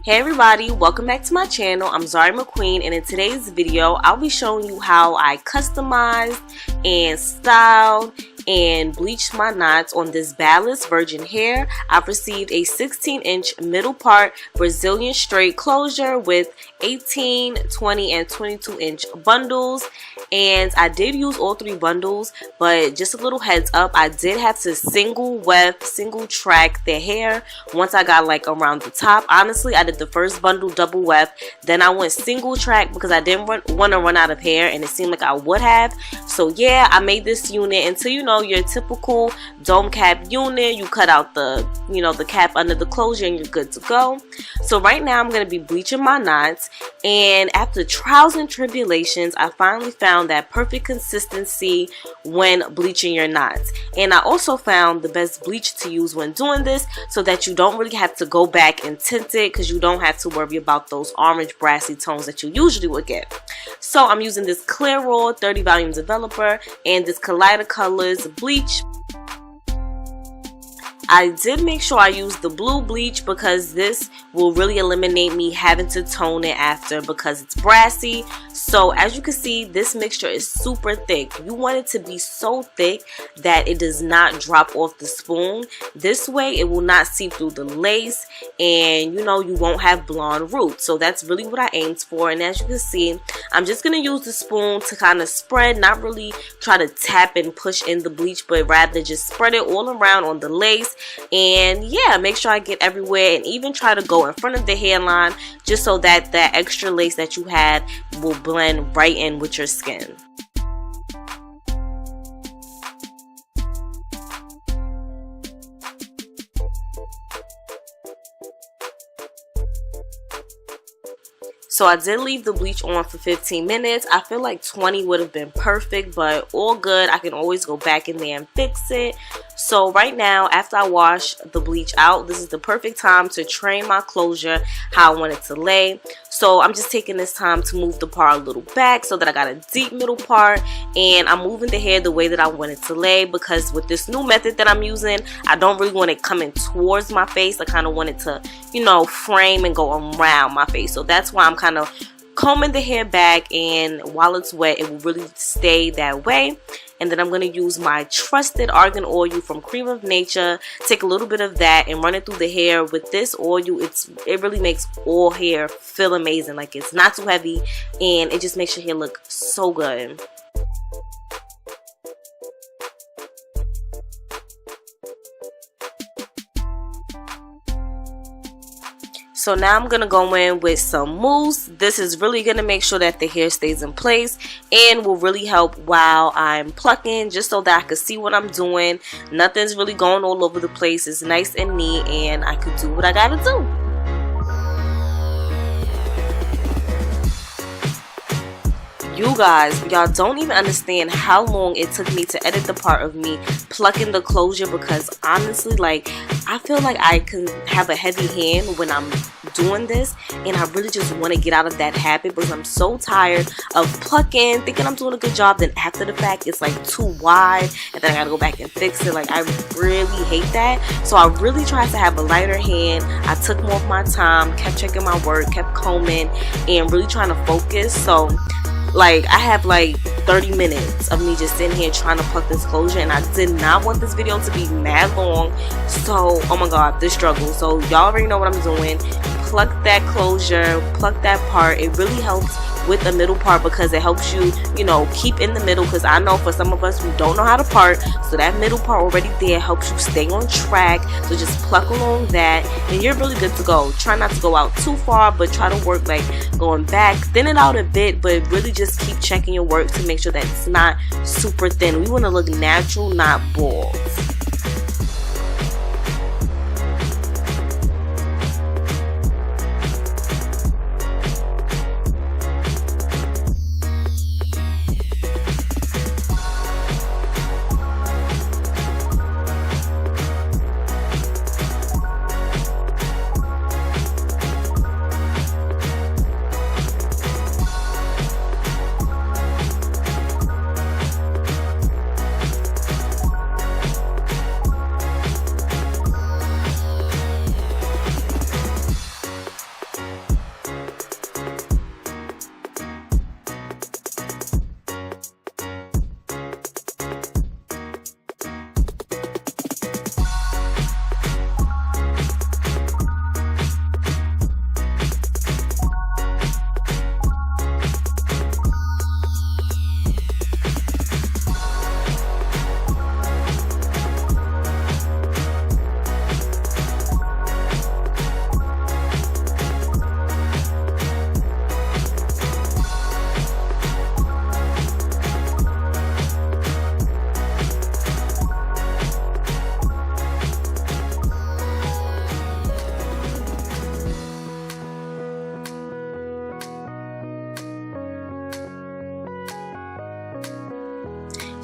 Hey everybody, welcome back to my channel. I'm Zari McQueen, and in today's video I'll be showing you how I customized and styled and bleached my knots on this We-Ballice virgin hair. I've received a 16-inch middle part Brazilian straight closure with 18, 20, and 22-inch bundles, and I did use all three bundles, but just a little heads up, I did have to single track the hair once I got like around the top. Honestly, I did the first bundle double weft, then I went single track because I didn't want to run out of hair, and it seemed like I would have. So yeah, I made this unit into, you know, your typical dome cap unit. You cut out the, you know, the cap under the closure and you're good to go. So right now I'm going to be bleaching my knots, and after trials and tribulations I finally found that perfect consistency when bleaching your knots. And I also found the best bleach to use when doing this, so that you don't really have to go back and tint it, because you don't have to worry about those orange brassy tones that you usually would get. So I'm using this Clear Raw 30 volume developer and this Collider Colors bleach. I did make sure I used the blue bleach because this will really eliminate me having to tone it after, because it's brassy. So as you can see, this mixture is super thick. You want it to be so thick that it does not drop off the spoon. This way it will not seep through the lace, and you know, you won't have blonde roots. So that's really what I aimed for. And as you can see, I'm just going to use the spoon to kind of spread, not really try to tap and push in the bleach, but rather just spread it all around on the lace. And yeah, make sure I get everywhere, and even try to go in front of the hairline, just so that that extra lace that you had will blend right in with your skin. So I did leave the bleach on for 15 minutes. I feel like 20 would have been perfect, but all good. I can always go back in there and fix it. So right now, after I wash the bleach out, this is the perfect time to train my closure how I want it to lay. So I'm just taking this time to move the part a little back so that I got a deep middle part, and I'm moving the hair the way that I want it to lay, because with this new method that I'm using, I don't really want it coming towards my face. I kind of want it to, you know, frame and go around my face. So that's why I'm kind of combing the hair back, and while it's wet it will really stay that way. And then I'm going to use my trusted argan oil from Cream of Nature. Take a little bit of that and run it through the hair. With this oil, it really makes all hair feel amazing. Like, it's not too heavy, and it just makes your hair look so good. So now I'm going to go in with some mousse. This is really going to make sure that the hair stays in place and will really help while I'm plucking, just so that I can see what I'm doing. Nothing's really going all over the place. It's nice and neat, and I could do what I got to do. You guys, y'all don't even understand how long it took me to edit the part of me plucking the closure, because honestly, like, I feel like I can have a heavy hand when I'm doing this, and I really just want to get out of that habit, because I'm so tired of plucking, thinking I'm doing a good job, then after the fact it's like too wide, and then I gotta go back and fix it. Like, I really hate that. So I really tried to have a lighter hand. I took more of my time, kept checking my work, kept combing, and really trying to focus. So like, I have like 30 minutes of me just sitting here trying to pluck this closure, and I did not want this video to be mad long. So, oh my god, the struggle. So y'all already know what I'm doing. Pluck that closure, pluck that part. It really helps with the middle part, because it helps you, you know, keep in the middle, because I know for some of us, we don't know how to part. So that middle part already there helps you stay on track. So just pluck along that, and you're really good to go. Try not to go out too far, but try to work like going back, thin it out a bit, but really just keep checking your work to make sure that it's not super thin. We want to look natural, not bald.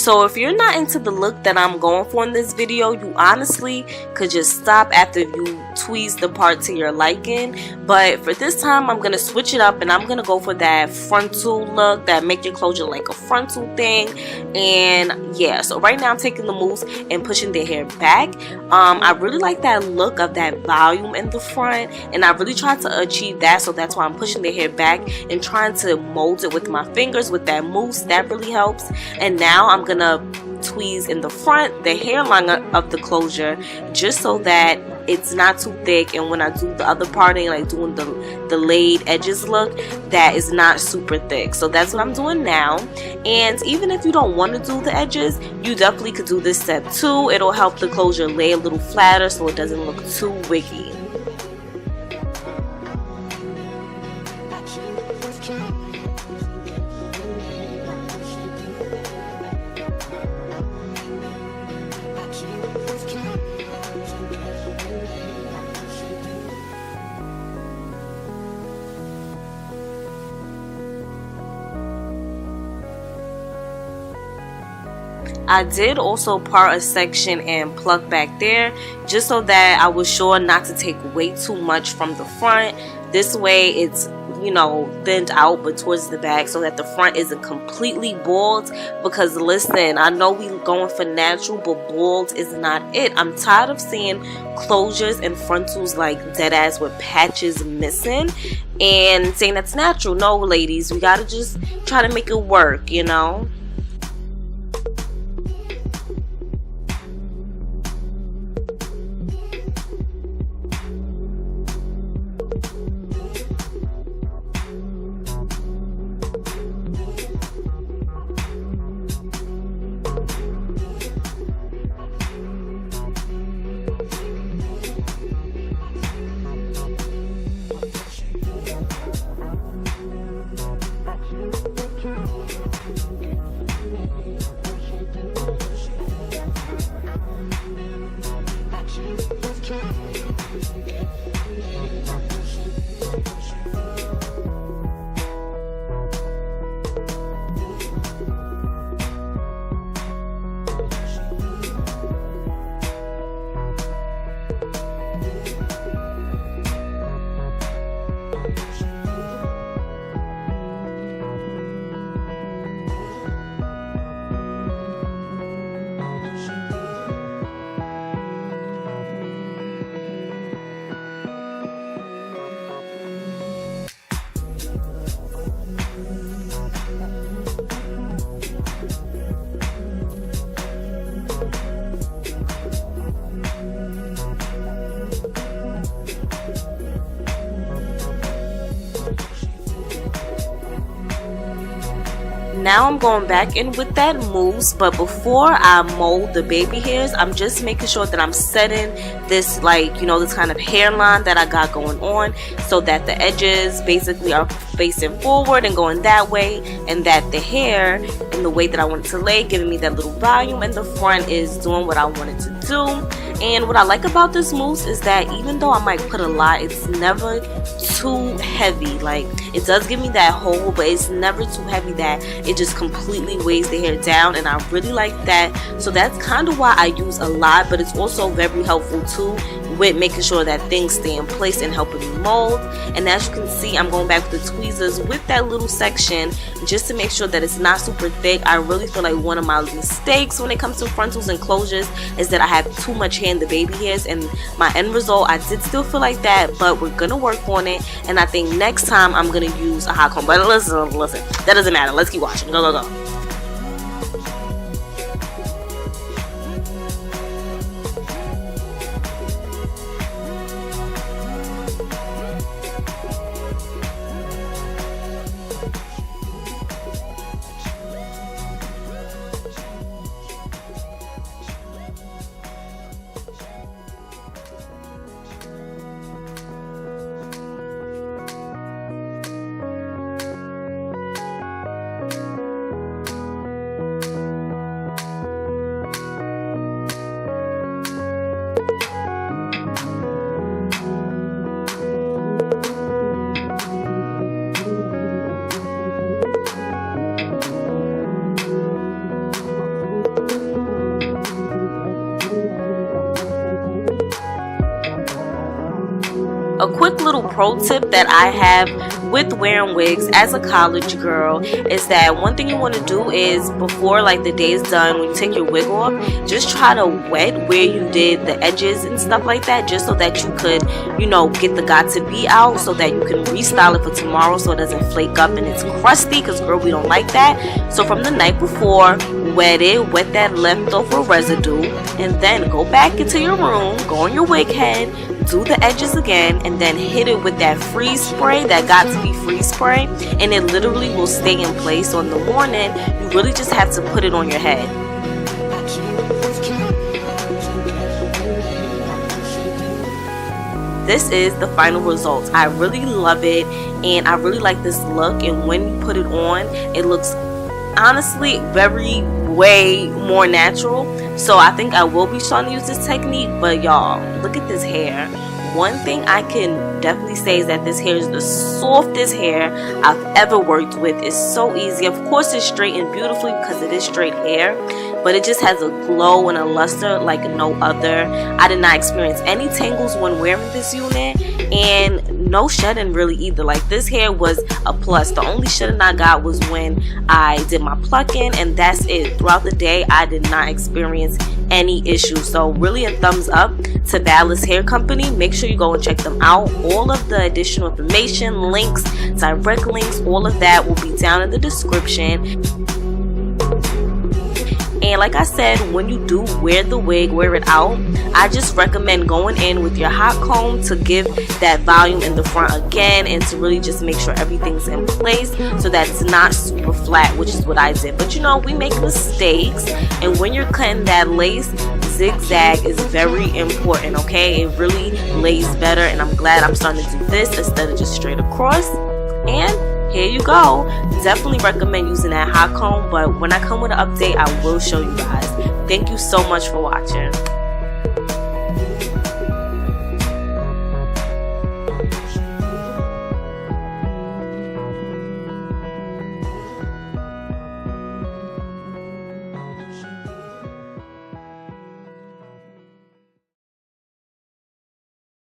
So if you're not into the look that I'm going for in this video, you honestly could just stop after you tweeze the part to your liking. But for this time, I'm going to switch it up and I'm going to go for that frontal look, that make your closure like a frontal thing. And yeah, so right now I'm taking the mousse and pushing the hair back. I really like that look of that volume in the front, and I really tried to achieve that, so that's why I'm pushing the hair back and trying to mold it with my fingers with that mousse. That really helps. And now I'm gonna tweeze in the front, the hairline of the closure, just so that it's not too thick, and when I do the other parting, like doing the laid edges look, that is not super thick. So that's what I'm doing now. And even if you don't want to do the edges, you definitely could do this step too. It'll help the closure lay a little flatter so it doesn't look too wiggy. I did also part a section and pluck back there, just so that I was sure not to take way too much from the front. This way it's, you know, thinned out but towards the back, so that the front isn't completely bald. Because listen, I know we going for natural, but bald is not it. I'm tired of seeing closures and frontals like dead ass with patches missing and saying that's natural. No, ladies, we gotta just try to make it work, you know. Now I'm going back in with that mousse, but before I mold the baby hairs, I'm just making sure that I'm setting this, like, you know, this kind of hairline that I got going on, so that the edges basically are facing forward and going that way, and that the hair in the way that I want it to lay, giving me that little volume, and the front is doing what I want it to do. And what I like about this mousse is that even though I might put a lot, it's never too heavy. Like, it does give me that hold, but it's never too heavy that it just completely weighs the hair down, and I really like that. So that's kind of why I use a lot, but it's also very helpful too with making sure that things stay in place and helping me mold. And as you can see, I'm going back with the tweezers with that little section just to make sure that it's not super thick. I really feel like one of my mistakes when it comes to frontals and closures is that I have too much hair in the baby hairs, and my end result, I did still feel like that, but we're gonna work on it. And I think next time I'm gonna use a hot comb. But listen, that doesn't matter. Let's keep watching. Go. quick little pro tip that I have with wearing wigs as a college girl is that one thing you want to do is before like the day is done, when you take your wig off, just try to wet where you did the edges and stuff like that, just so that you could, you know, get the got to be out so that you can restyle it for tomorrow so it doesn't flake up and it's crusty, because girl, we don't like that. So from the night before, wet that leftover residue, and then go back into your room, go on your wig head, do the edges again, and then hit it with that freeze spray, that got to be freeze spray, and it literally will stay in place. So in the morning, you really just have to put it on your head. This is the final result. I really love it, and I really like this look, and when you put it on, it looks honestly way more natural. So I think I will be trying to use this technique. But y'all, look at this hair. One thing I can definitely say is that this hair is the softest hair I've ever worked with. It's so easy. Of course, it's straightened beautifully because it is straight hair, but it just has a glow and a luster like no other. I did not experience any tangles when wearing this unit, and no shedding really either. Like, this hair was a plus. The only shedding I got was when I did my plucking, and that's it. Throughout the day, I did not experience any issues. So really a thumbs up to We-Ballice Hair Company. Make sure you go and check them out. All of the additional information, links, direct links, all of that will be down in the description. And like I said, when you do wear the wig, wear it out, I just recommend going in with your hot comb to give that volume in the front again, and to really just make sure everything's in place so that it's not super flat, which is what I did. But you know, we make mistakes, and when you're cutting that lace, zigzag is very important, okay? It really lays better, and I'm glad I'm starting to do this instead of just straight across. And here you go. Definitely recommend using that hot comb, but when I come with an update, I will show you guys. Thank you so much for watching.